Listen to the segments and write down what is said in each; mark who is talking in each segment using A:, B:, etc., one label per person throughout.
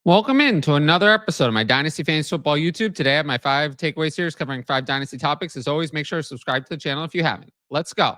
A: Welcome in to another episode of my Dynasty Fantasy Football YouTube. Today I have my 5 takeaway series covering 5 Dynasty topics. As always, make sure to subscribe to the channel if you haven't. Let's go.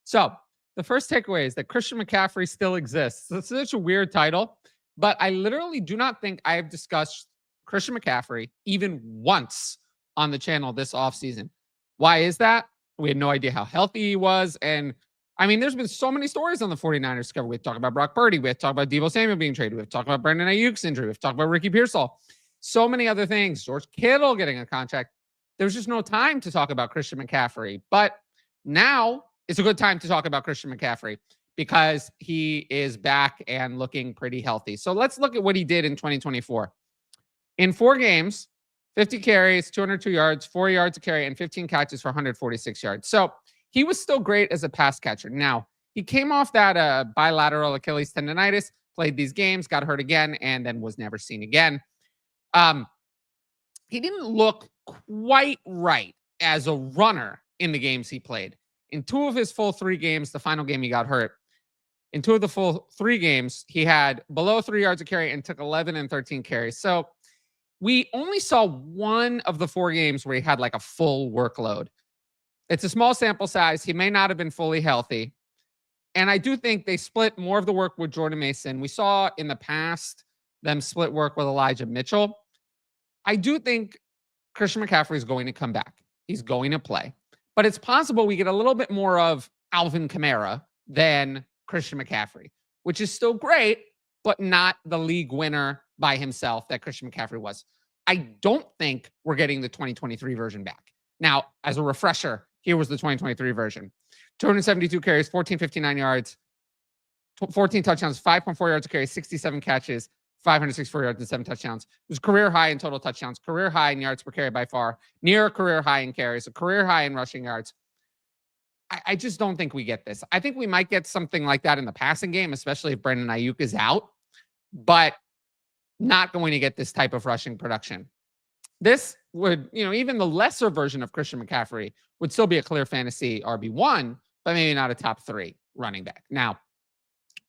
A: So the first takeaway is that Christian McCaffrey still exists. That's such a weird title, but I literally do not think I have discussed Christian McCaffrey even once on the channel this offseason. Why is that? We had no idea how healthy he was. And I mean, there's been so many stories on the 49ers cover. We've talked about Brock Purdy. We've talked about Deebo Samuel being traded. We've talked about Brandon Ayuk's injury. We've talked about Ricky Pearsall. So many other things. George Kittle getting a contract. There's just no time to talk about Christian McCaffrey. But now it's a good time to talk about Christian McCaffrey because he is back and looking pretty healthy. So let's look at what he did in 2024. In 4 games, 50 carries, 202 yards, 4 yards a carry, and 15 catches for 146 yards. So he was still great as a pass catcher. Now, he came off that bilateral Achilles tendonitis, played these games, got hurt again, and then was never seen again. He didn't look quite right as a runner in the games he played. In 2 of his full 3 games, the final game he got hurt, in 2 of the full 3 games, he had below 3 yards a carry and took 11 and 13 carries. So we only saw 1 of the 4 games where he had like a full workload. It's a small sample size. He may not have been fully healthy. And I do think they split more of the work with Jordan Mason. We saw in the past them split work with Elijah Mitchell. I do think Christian McCaffrey is going to come back. He's going to play. But it's possible we get a little bit more of Alvin Kamara than Christian McCaffrey, which is still great, but not the league winner by himself that Christian McCaffrey was. I don't think we're getting the 2023 version back. Now, as a refresher, here was the 2023 version. 272 carries, 1459 yards, 14 touchdowns, 5.4 yards a carry, 67 catches, 564 yards and 7 touchdowns. It was career high in total touchdowns, career high in yards per carry by far, near a career high in carries, a career high in rushing yards. I just don't think we get this. I think we might get something like that in the passing game, especially if Brandon Ayuk is out, but not going to get this type of rushing production. This would, even the lesser version of Christian McCaffrey would still be a clear fantasy RB1, but maybe not a top 3 running back. Now,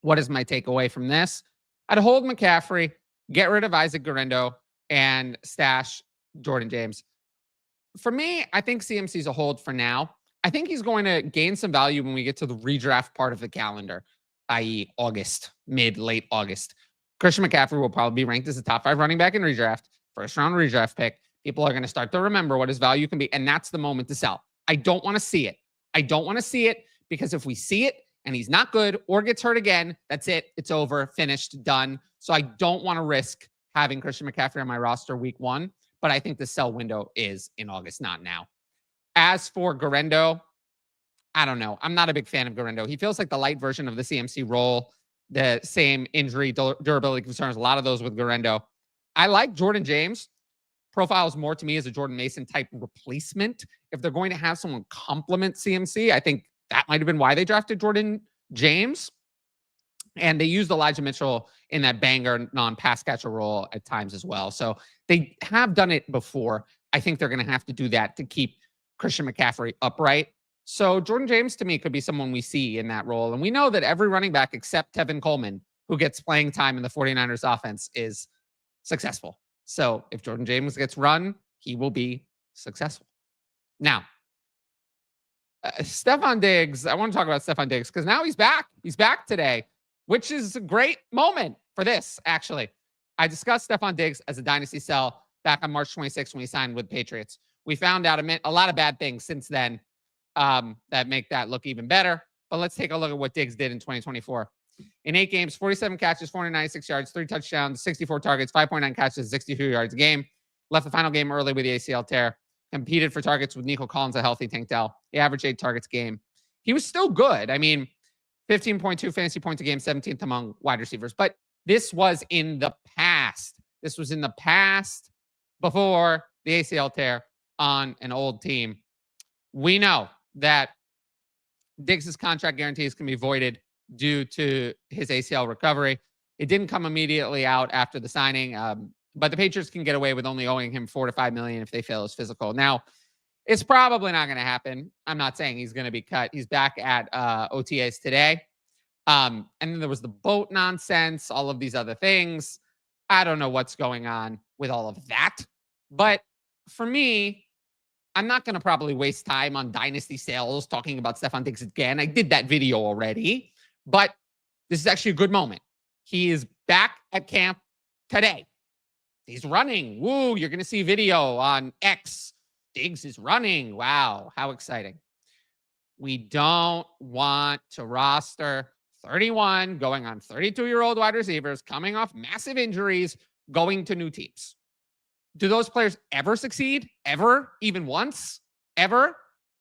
A: what is my takeaway from this? I'd hold McCaffrey, get rid of Isaac Guerrero, and stash Jordan James. For me, I think CMC's a hold for now. I think he's going to gain some value when we get to the redraft part of the calendar, i.e. August, late August. Christian McCaffrey will probably be ranked as a top 5 running back in redraft, first round redraft pick. People are going to start to remember what his value can be, and that's the moment to sell. I don't want to see it. I don't want to see it because if we see it and he's not good or gets hurt again, that's it. It's over, finished, done. So I don't want to risk having Christian McCaffrey on my roster week 1, but I think the sell window is in August, not now. As for Guerrero, I don't know. I'm not a big fan of Guerrero. He feels like the light version of the CMC role, the same injury durability concerns, a lot of those with Guerrero. I like Jordan James. Profiles more to me as a Jordan Mason type replacement. If they're going to have someone complement CMC, I think that might have been why they drafted Jordan James. And they used Elijah Mitchell in that banger non-pass catcher role at times as well. So they have done it before. I think they're going to have to do that to keep Christian McCaffrey upright. So Jordan James to me could be someone we see in that role. And we know that every running back except Tevin Coleman, who gets playing time in the 49ers offense, is successful. So if Jordan James gets run, he will be successful. Now, Stefon Diggs, I want to talk about Stefon Diggs because now he's back. He's back today, which is a great moment for this, actually. I discussed Stefon Diggs as a dynasty sell back on March 26th when he signed with Patriots. We found out a lot of bad things since then that make that look even better. But let's take a look at what Diggs did in 2024. In 8 games, 47 catches, 496 yards, 3 touchdowns, 64 targets, 5.9 catches, 62 yards a game. Left the final game early with the ACL tear. Competed for targets with Nico Collins, a healthy Tank Dell. He averaged 8 targets a game. He was still good. I mean, 15.2 fantasy points a game, 17th among wide receivers. But this was in the past. This was in the past before the ACL tear on an old team. We know that Diggs' contract guarantees can be voided due to his ACL recovery. It didn't come immediately out after the signing, but the Patriots can get away with only owing him $4 to $5 million if they fail his physical. Now, it's probably not going to happen. I'm not saying he's going to be cut. He's back at OTAs today. And then there was the boat nonsense, all of these other things. I don't know what's going on with all of that. But for me, I'm not going to probably waste time on Dynasty sales talking about Stefon Diggs again. I did that video already, but this is actually a good moment. He is back at camp today. He's running. Woo, you're going to see video on X. Diggs is running. Wow, how exciting. We don't want to roster 31 going on 32-year-old wide receivers coming off massive injuries going to new teams. Do those players ever succeed? Ever? Even once? Ever?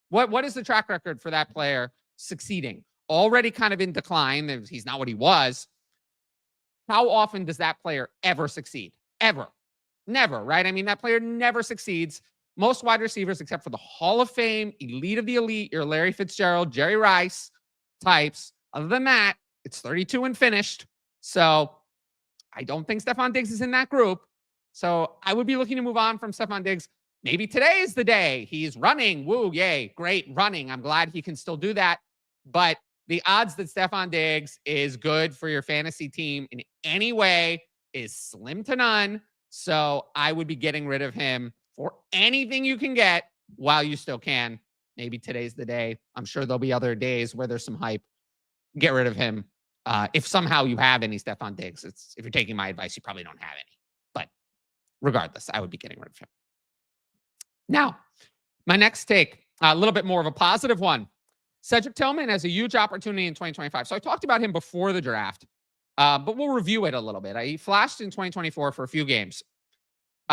A: What is the track record for that player succeeding? Already kind of in decline. He's not what he was. How often does that player ever succeed? Ever. Never, right? I mean, that player never succeeds. Most wide receivers, except for the Hall of Fame, elite of the elite, your Larry Fitzgerald, Jerry Rice types. Other than that, it's 32 and finished. So I don't think Stefon Diggs is in that group. So I would be looking to move on from Stefon Diggs. Maybe today is the day. He's running. Woo, yay, great running. I'm glad he can still do that. But the odds that Stefon Diggs is good for your fantasy team in any way is slim to none. So I would be getting rid of him for anything you can get while you still can. Maybe today's the day. I'm sure there'll be other days where there's some hype. Get rid of him. If somehow you have any Stefon Diggs, if you're taking my advice, you probably don't have any. But regardless, I would be getting rid of him. Now, my next take, a little bit more of a positive one. Cedric Tillman has a huge opportunity in 2025. So I talked about him before the draft, but we'll review it a little bit. He flashed in 2024 for a few games.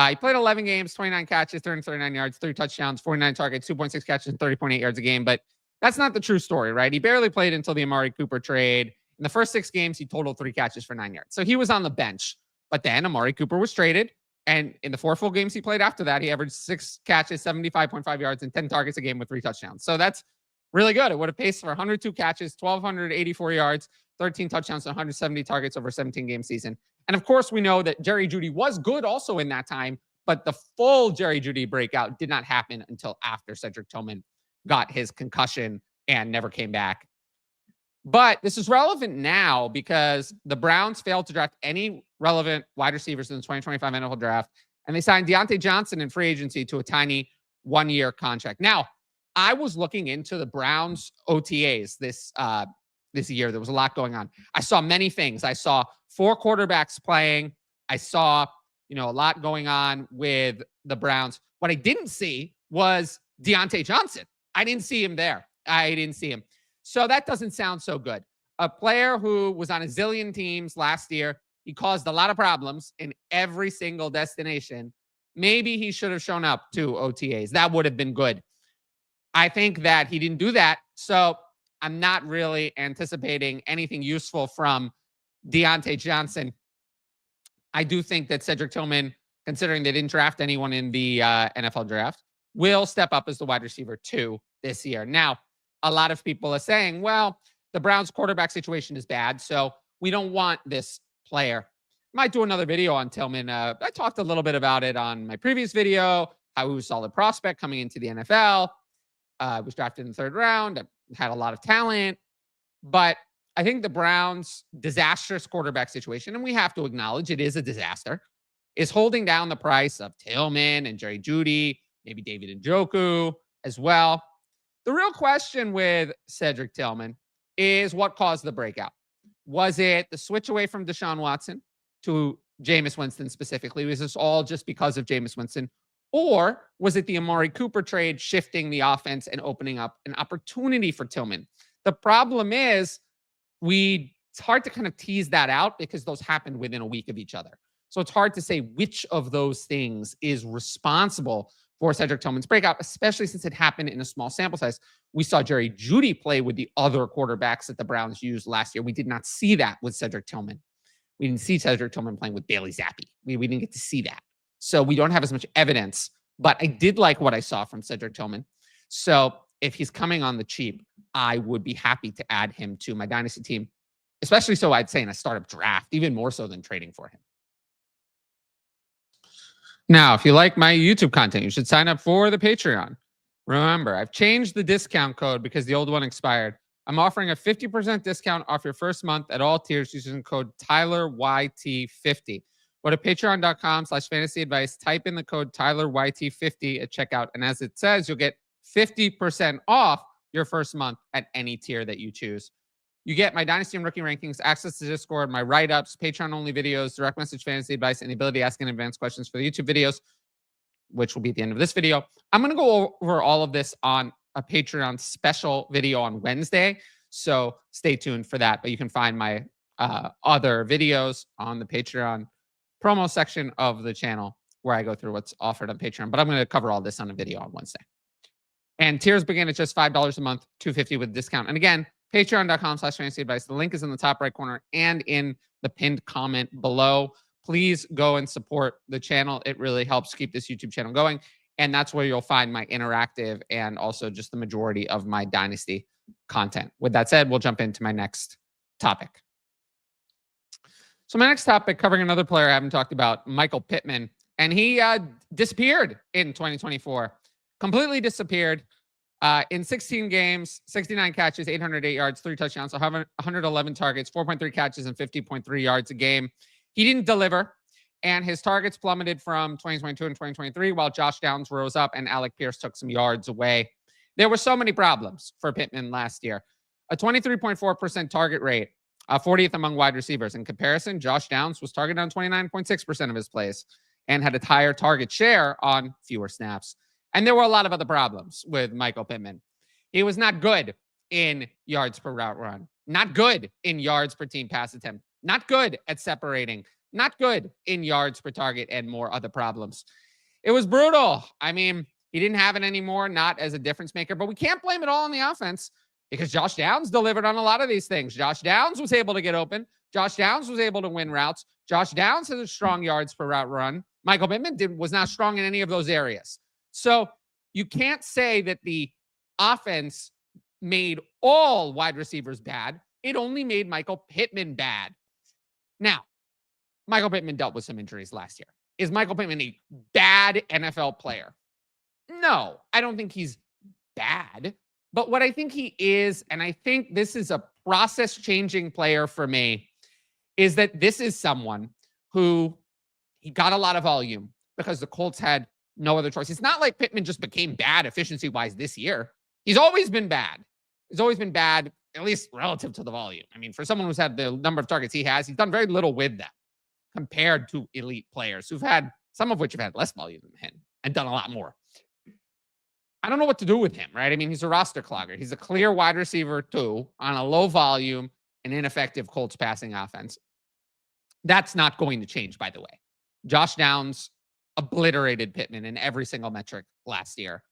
A: He played 11 games, 29 catches, 339 yards, 3 touchdowns, 49 targets, 2.6 catches, and 30.8 yards a game. But that's not the true story, right? He barely played until the Amari Cooper trade. In the first 6 games, he totaled 3 catches for 9 yards. So he was on the bench. But then Amari Cooper was traded. And in the 4 full games he played after that, he averaged 6 catches, 75.5 yards, and 10 targets a game with 3 touchdowns. So that's really good. It would have paced for 102 catches, 1,284 yards, 13 touchdowns, and 170 targets over a 17-game season. And of course, we know that Jerry Jeudy was good also in that time, but the full Jerry Jeudy breakout did not happen until after Cedric Tillman got his concussion and never came back. But this is relevant now because the Browns failed to draft any relevant wide receivers in the 2025 NFL draft, and they signed Deontay Johnson in free agency to a tiny 1-year contract. Now, I was looking into the Browns OTAs this year. There was a lot going on. I saw many things. I saw 4 quarterbacks playing. I saw, a lot going on with the Browns. What I didn't see was Deontay Johnson. I didn't see him there. I didn't see him. So that doesn't sound so good. A player who was on a zillion teams last year, he caused a lot of problems in every single destination. Maybe he should have shown up to OTAs. That would have been good. I think that he didn't do that. So I'm not really anticipating anything useful from Deontay Johnson. I do think that Cedric Tillman, considering they didn't draft anyone in the NFL draft, will step up as the wide receiver 2 this year. Now, a lot of people are saying, well, the Browns quarterback situation is bad, so we don't want this player. Might do another video on Tillman. I talked a little bit about it on my previous video, how he was a solid prospect coming into the NFL. Was drafted in the 3rd round, had a lot of talent. But I think the Browns' disastrous quarterback situation, and we have to acknowledge it is a disaster, is holding down the price of Tillman and Jerry Jeudy, maybe David Njoku as well. The real question with Cedric Tillman is what caused the breakout. Was it the switch away from Deshaun Watson to Jameis Winston specifically? Was this all just because of Jameis Winston? Or was it the Amari Cooper trade shifting the offense and opening up an opportunity for Tillman? The problem is it's hard to kind of tease that out because those happened within a week of each other. So it's hard to say which of those things is responsible for Cedric Tillman's breakout, especially since it happened in a small sample size. We saw Jerry Jeudy play with the other quarterbacks that the Browns used last year. We did not see that with Cedric Tillman. We didn't see Cedric Tillman playing with Bailey Zappi. We didn't get to see that. So we don't have as much evidence, but I did like what I saw from Cedric Tillman. So if he's coming on the cheap, I would be happy to add him to my Dynasty team, especially so I'd say in a startup draft, even more so than trading for him. Now, if you like my YouTube content, you should sign up for the Patreon. Remember, I've changed the discount code because the old one expired. I'm offering a 50% discount off your first month at all tiers using code TylerYT50. Go to patreon.com/fantasy advice. Type in the code TylerYT50 at checkout. And as it says, you'll get 50% off your first month at any tier that you choose. You get my Dynasty and Rookie rankings, access to Discord, my write-ups, Patreon-only videos, direct message fantasy advice, and the ability to ask in advance questions for the YouTube videos, which will be at the end of this video. I'm going to go over all of this on a Patreon special video on Wednesday, so stay tuned for that. But you can find my other videos on the Patreon promo section of the channel where I go through what's offered on Patreon. But I'm going to cover all this on a video on Wednesday. And tiers begin at just $5 a month, $250 with discount. And again, patreon.com/fantasy advice. The link is in the top right corner and in the pinned comment below. Please go and support the channel. It really helps keep this YouTube channel going. And that's where you'll find my interactive and also just the majority of my Dynasty content. With that said, we'll jump into my next topic. So my next topic, covering another player I haven't talked about, Michael Pittman. And he disappeared in 2024. Completely disappeared. In 16 games, 69 catches, 808 yards, 3 touchdowns, 111 targets, 4.3 catches, and 50.3 yards a game. He didn't deliver, and his targets plummeted from 2022 and 2023, while Josh Downs rose up and Alec Pierce took some yards away. There were so many problems for Pittman last year. A 23.4% target rate, 40th among wide receivers. In comparison, Josh Downs was targeted on 29.6% of his plays and had a higher target share on fewer snaps. And there were a lot of other problems with Michael Pittman. He was not good in yards per route run, not good in yards per team pass attempt, not good at separating, not good in yards per target, and more other problems. It was brutal. I mean, he didn't have it anymore, not as a difference maker, but we can't blame it all on the offense because Josh Downs delivered on a lot of these things. Josh Downs was able to get open. Josh Downs was able to win routes. Josh Downs has a strong yards per route run. Michael Pittman was not strong in any of those areas. So you can't say that the offense made all wide receivers bad. It only made Michael Pittman bad. Now, Michael Pittman dealt with some injuries last year. Is Michael Pittman a bad NFL player? No, I don't think he's bad. But what I think he is, and I think this is a process-changing player for me, is that this is someone who he got a lot of volume because the Colts had no other choice. It's not like Pittman just became bad efficiency-wise this year. He's always been bad. He's always been bad, at least relative to the volume. I mean, for someone who's had the number of targets he has, he's done very little with them compared to elite players who've had, some of which have had less volume than him and done a lot more. I don't know what to do with him, right? I mean, he's a roster clogger. He's a clear wide receiver, too, on a low volume and ineffective Colts passing offense. That's not going to change, by the way. Josh Downs obliterated Pittman in every single metric last year.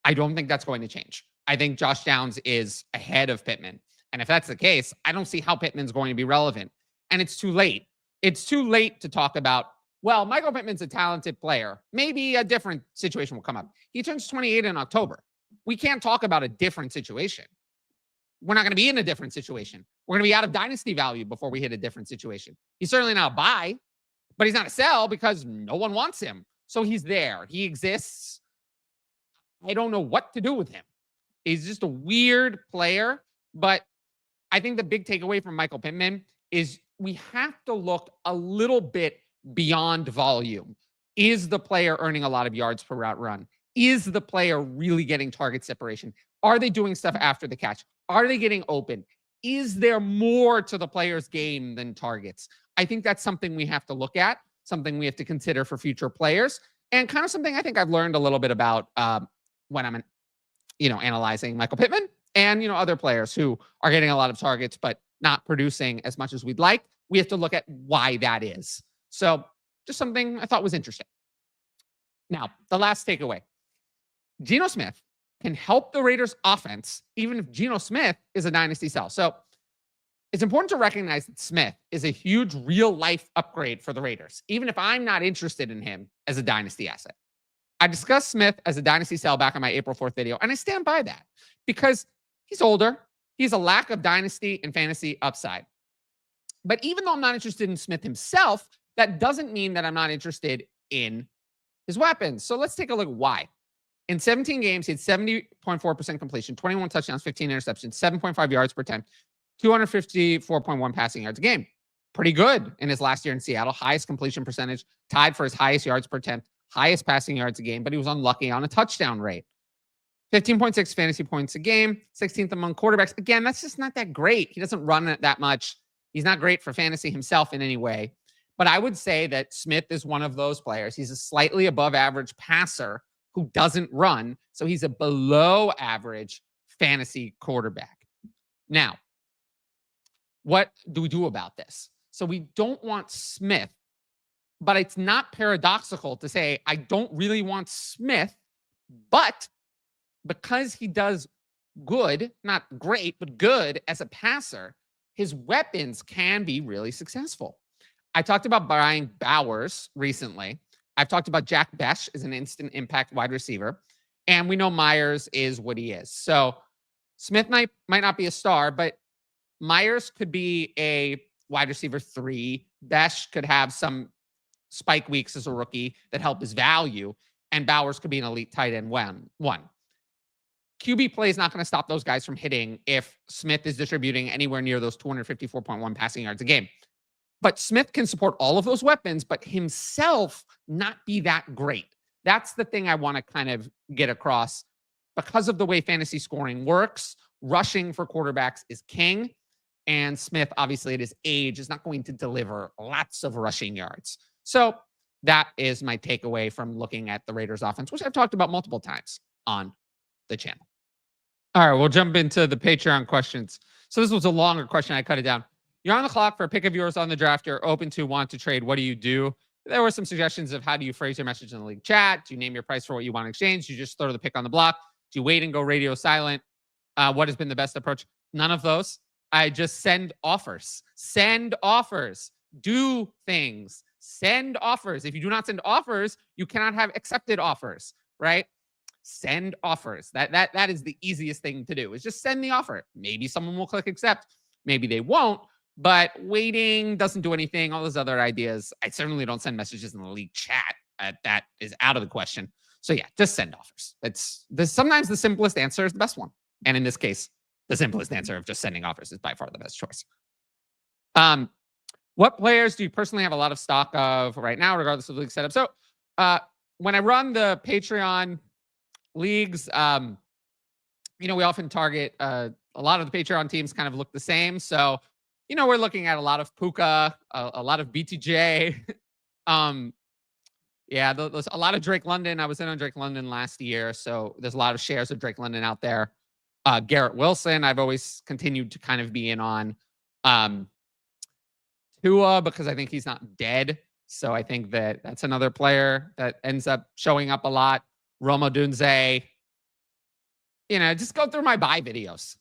A: I don't think that's going to change. I think Josh Downs is ahead of Pittman. And if that's the case, I don't see how Pittman's going to be relevant. And it's too late. It's too late to talk about, well, Michael Pittman's a talented player. Maybe a different situation will come up. He turns 28 in October. We can't talk about a different situation. We're not going to be in a different situation. We're going to be out of dynasty value before we hit a different situation. He's certainly not a buy, but he's not a sell because no one wants him. So he's there. He exists. I don't know what to do with him. He's just a weird player. But I think the big takeaway from Michael Pittman is we have to look a little bit beyond volume. Is the player earning a lot of yards per route run? Is the player really getting target separation? Are they doing stuff after the catch? Are they getting open? Is there more to the player's game than targets? I think that's something we have to look at, something we have to consider for future players, and kind of something I think I've learned a little bit about when I'm, analyzing Michael Pittman and, other players who are getting a lot of targets but not producing as much as we'd like. We have to look at why that is. So just something I thought was interesting. Now, the last takeaway. Geno Smith can help the Raiders offense, even if Geno Smith is a dynasty sell. So it's important to recognize that Smith is a huge real-life upgrade for the Raiders, even if I'm not interested in him as a dynasty asset. I discussed Smith as a dynasty sell back on my April 4th video, and I stand by that because he's older. He's a lack of dynasty and fantasy upside. But even though I'm not interested in Smith himself, that doesn't mean that I'm not interested in his weapons. So let's take a look at why. In 17 games, he had 70.4% completion, 21 touchdowns, 15 interceptions, 7.5 yards per attempt, 254.1 passing yards a game. pretty good in his last year in Seattle. Highest completion percentage, tied for his highest yards per attempt, highest passing yards a game, but he was unlucky on a touchdown rate. 15.6 fantasy points a game, 16th among quarterbacks. Again, that's just not that great. He doesn't run it that much. He's not great for fantasy himself in any way. But I would say that Smith is one of those players. He's a slightly above average passer who doesn't run. So he's a below average fantasy quarterback. Now, what do we do about this? So we don't want Smith, but it's not paradoxical to say, I don't really want Smith, but because he does good, not great, but good as a passer, his weapons can be really successful. I talked about Brian Bowers recently. I've talked about Jack Bech as an instant impact wide receiver. And we know Myers is what he is. So Smith might not be a star, but Myers could be a wide receiver 3. Bech could have some spike weeks as a rookie that help his value. And Bowers could be an elite tight end 1. QB play is not going to stop those guys from hitting if Smith is distributing anywhere near those 254.1 passing yards a game. But Smith can support all of those weapons, but himself not be that great. That's the thing I want to kind of get across. Because of the way fantasy scoring works, rushing for quarterbacks is king. And Smith, obviously, at his age, is not going to deliver lots of rushing yards. So that is my takeaway from looking at the Raiders offense, which I've talked about multiple times on the channel. All right, we'll jump into the Patreon questions. So this was a longer question. I cut it down. You're on the clock for a pick of yours on the draft. You're open to want to trade. What do you do? There were some suggestions of how do you phrase your message in the league chat? Do you name your price for what you want to exchange? Do you just throw the pick on the block? Do you wait and go radio silent? What has been the best approach? None of those. I just send offers. Send offers. Do things. Send offers. If you do not send offers, you cannot have accepted offers, right? Send offers. That is the easiest thing to do, is just send the offer. Maybe someone will click accept. Maybe they won't, but waiting doesn't do anything. All those other ideas. I certainly don't send messages in the league chat. That is out of the question. So yeah, just send offers. Sometimes the simplest answer is the best one. And in this case, the simplest answer of just sending offers is by far the best choice. What players do you personally have a lot of stock of right now, regardless of the league setup? So when I run the Patreon leagues, we often target a lot of the Patreon teams kind of look the same. So, we're looking at a lot of Puka, a lot of BTJ. A lot of Drake London. I was in on Drake London last year. So there's a lot of shares of Drake London out there. Garrett Wilson, I've always continued to kind of be in on. Tua, because I think he's not dead. So I think that's another player that ends up showing up a lot. Roma Dunze. Just go through my buy videos.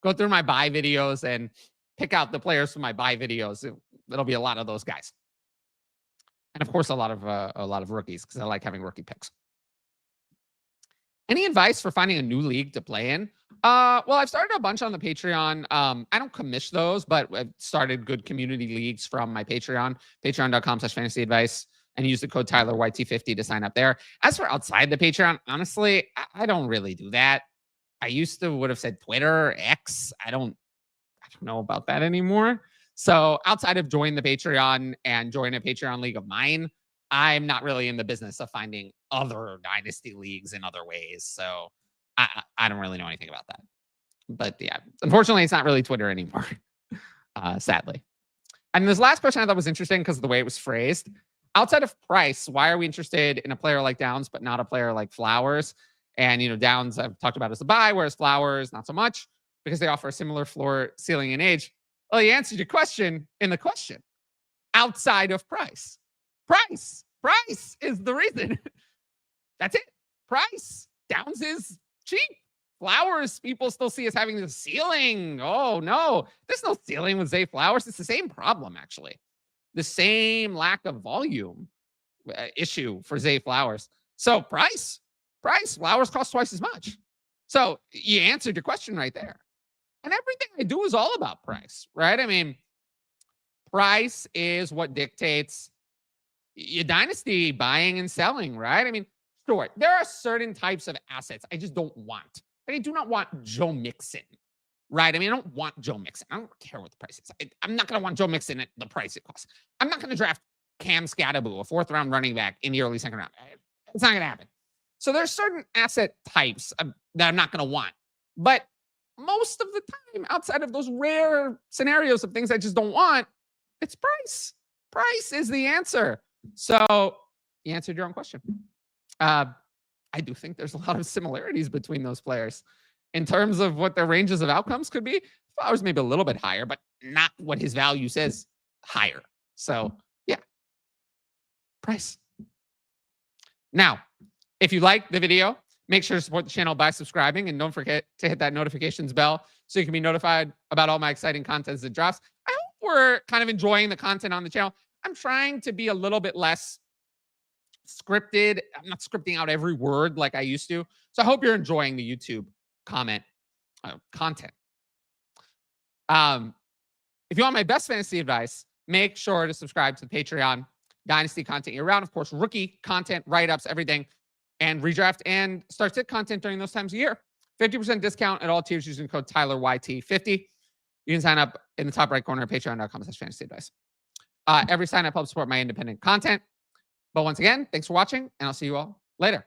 A: Go through my buy videos and pick out the players from my buy videos. It'll be a lot of those guys. And of course, a lot of rookies, because I like having rookie picks. Any advice for finding a new league to play in? Well, I've started a bunch on the Patreon. I don't commish those, but I've started good community leagues from my Patreon, patreon.com/fantasy advice, and use the code TylerYT50 to sign up there. As for outside the Patreon, honestly, I don't really do that. I would have said Twitter, X. I don't know about that anymore. So outside of join the Patreon and join a Patreon league of mine, I'm not really in the business of finding other dynasty leagues in other ways. So I don't really know anything about that. But yeah, unfortunately, it's not really Twitter anymore, sadly. And this last question I thought was interesting because of the way it was phrased. Outside of price, why are we interested in a player like Downs, but not a player like Flowers? And, Downs I've talked about as a buy, whereas Flowers, not so much, because they offer a similar floor, ceiling, and age. Well, you answered your question in the question. Outside of price. Price is the reason. That's it. Price. Downs is cheap. Flowers, people still see as having the ceiling. Oh, no. There's no ceiling with Zay Flowers. It's the same problem, actually. The same lack of volume issue for Zay Flowers. So price. Flowers cost twice as much. So you answered your question right there. And everything I do is all about price, right? I mean, price is what dictates your dynasty buying and selling, right? I mean, sure, there are certain types of assets I just don't want. I do not want Joe Mixon, right? I mean, I don't want Joe Mixon. I don't care what the price is. I'm not going to want Joe Mixon at the price it costs. I'm not going to draft Cam Scatterbull, a 4th round running back, in the early 2nd round. It's not going to happen. So there's certain asset types that I'm not going to want. But most of the time, outside of those rare scenarios of things I just don't want, it's price. Price is the answer. So you answered your own question. I do think there's a lot of similarities between those players. In terms of what their ranges of outcomes could be, Flowers maybe a little bit higher, but not what his value says higher. So yeah, price. Now, if you like the video, make sure to support the channel by subscribing, and don't forget to hit that notifications bell so you can be notified about all my exciting content that drops. I hope we're kind of enjoying the content on the channel. I'm trying to be a little bit less scripted. I'm not scripting out every word like I used to. So I hope you're enjoying the YouTube content. If you want my best fantasy advice, make sure to subscribe to the Patreon. Dynasty content year-round, of course, rookie content, write-ups, everything, and redraft and start-sit content during those times of year. 50% discount at all tiers using code TylerYT50. You can sign up in the top right corner of patreon.com/fantasy advice. Every sign-up helps support my independent content. But once again, thanks for watching, and I'll see you all later.